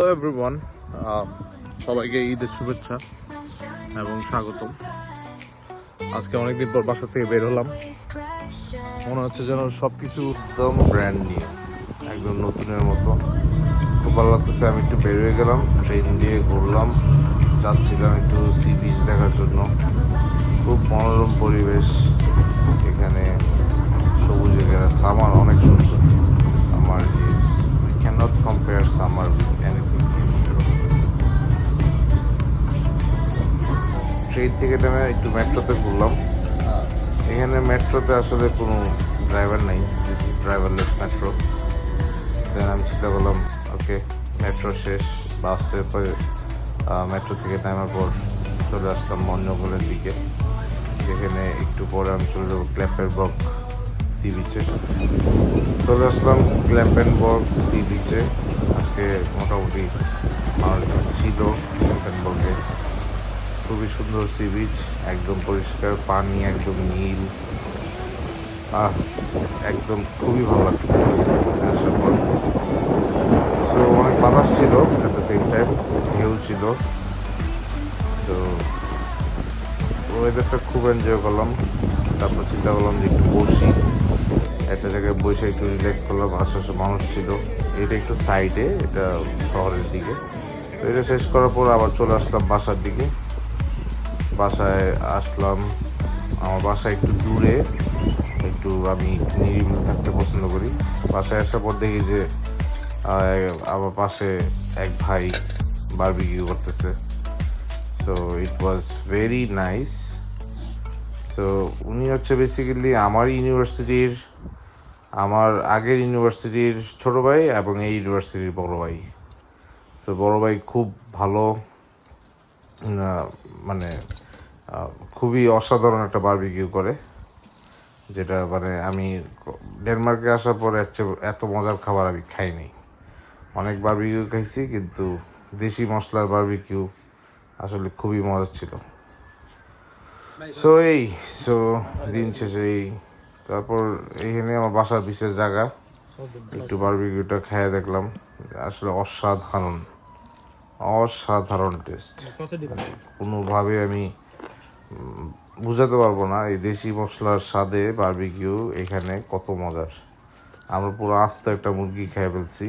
Hello everyone, সবাইকে ঈদের শুভেচ্ছা এবং স্বাগতম। আজকে অনেকদিন পর বাসা থেকে বের হলাম। মনে হচ্ছে যেন সবকিছু একদম ব্র্যান্ড নিউ, একদম নতুনের মতো। খুব ভালো লাগতেছে। আমি একটু বের হয়ে গেলাম, ট্রেন দিয়ে ঘুরলাম, যাচ্ছিলাম একটু সি বিচ দেখার জন্য। খুব মনোরম পরিবেশ এখানে, সবুজে ঘেরা। সামার অনেক সুন্দর। Summer is we can not compare summer with anything in Europe. Train থেকে নেমে একটু মেট্রোতে ঘুরলাম। এখানে মেট্রোতে আসলে কোনো ড্রাইভার নাই, দিস ইজ ড্রাইভারলেস মেট্রো। দেন আমি চিন্তা করলাম, ওকে মেট্রো শেষ, বাস পরে মেট্রো থেকে নামার পর চলে আসলাম মঞ্জঙ্গলের দিকে, যেখানে একটু পরে আমি চলে যাবো ক্ল্যাপেনবার্গ সি বিচে। চলে আসলাম ক্ল্যাপেনবার্গ সি বিচে। আজকে মোটামুটি মানুষজন ছিল ক্ল্যাপেনবার্গে। খুবই সুন্দর সি বিচ, একদম পরিষ্কার পানি, একদম নীল। একদম খুবই ভালো লাগতেছে আসার পর। সো অনেক বাতাস ছিল, অ্যাট দ্য সেম টাইম ঢেউ ছিল। তো ওয়েদারটা খুব এনজয় করলাম। তারপর চিন্তা করলাম যে একটু বসি, একটা জায়গায় বসে একটু রিল্যাক্স করলাম। আশেপাশে মানুষ ছিল। এটা একটু সাইডে, এটা শহরের দিকে। তো এটা শেষ করার পর আবার চলে আসলাম বাসার দিকে। বাসায় আসলাম। আমার বাসা একটু দূরে, একটু আমি নিরিবিলি থাকতে পছন্দ করি। বাসায় আসার পর দেখি যে আমার পাশে এক ভাই বারবিকিউ করতেছে। So it was very nice. So উনি হচ্ছে বেসিক্যালি আমার আগের ইউনিভার্সিটির ছোট ভাই এবং এই ইউনিভার্সিটির বড় ভাই। সো বড় ভাই খুব ভালো, মানে খুবই অসাধারণ একটা বারবিকিউ করে, যেটা মানে আমি ডেনমার্কে আসার পর এত মজার খাবার আমি খাইনি। অনেক বারবিকিউ খাইছি, কিন্তু দেশি মশলার বারবিকিউ আসলে খুবই মজার ছিল। সো দিন শেষে তারপর এইখানে আমার বাসার বিশেষ জায়গা, একটু বারবিকিউটা খেয়ে দেখলাম। আসলে অসাধারণ, অসাধারণ টেস্ট। কোনোভাবে আমি বুঝাতে পারবো না এই দেশি মশলার স্বাদে বারবিকিউ এখানে কত মজার। আমরা পুরো আস্ত একটা মুরগি খেয়ে ফেলছি।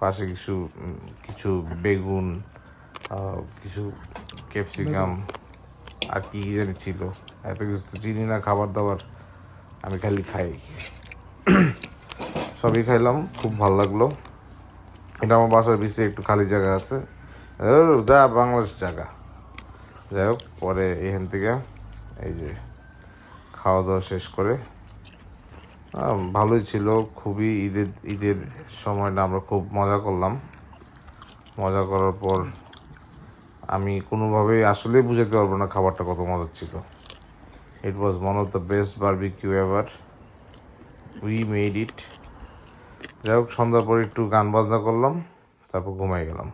পাশে কিছু কিছু বেগুন, কিছু ক্যাপসিকাম, আর কি জানি ছিল। এত কিছু তো চিনি না খাবার দাবার, আমি খালি খাই। সবই খাইলাম, খুব ভালো লাগলো। এটা আমার বাসার পিছিয়ে একটু খালি জায়গা আছে, যা বাংলাদেশ জায়গা। যাই হোক, পরে এখান থেকে এই যে খাওয়া দাওয়া শেষ করে ভালোই ছিল। খুবই ঈদের সময়টা আমরা খুব মজা করলাম। মজা করার পর আমি কোনোভাবেই আসলেই বুঝাতে পারবো না খাবারটা কত মজার ছিল। It was one of the best barbecue ever, we made it. যাই হোক, সন্ধ্যার পর একটু গান বাজনা করলাম, তারপর ঘুমাই গেলাম।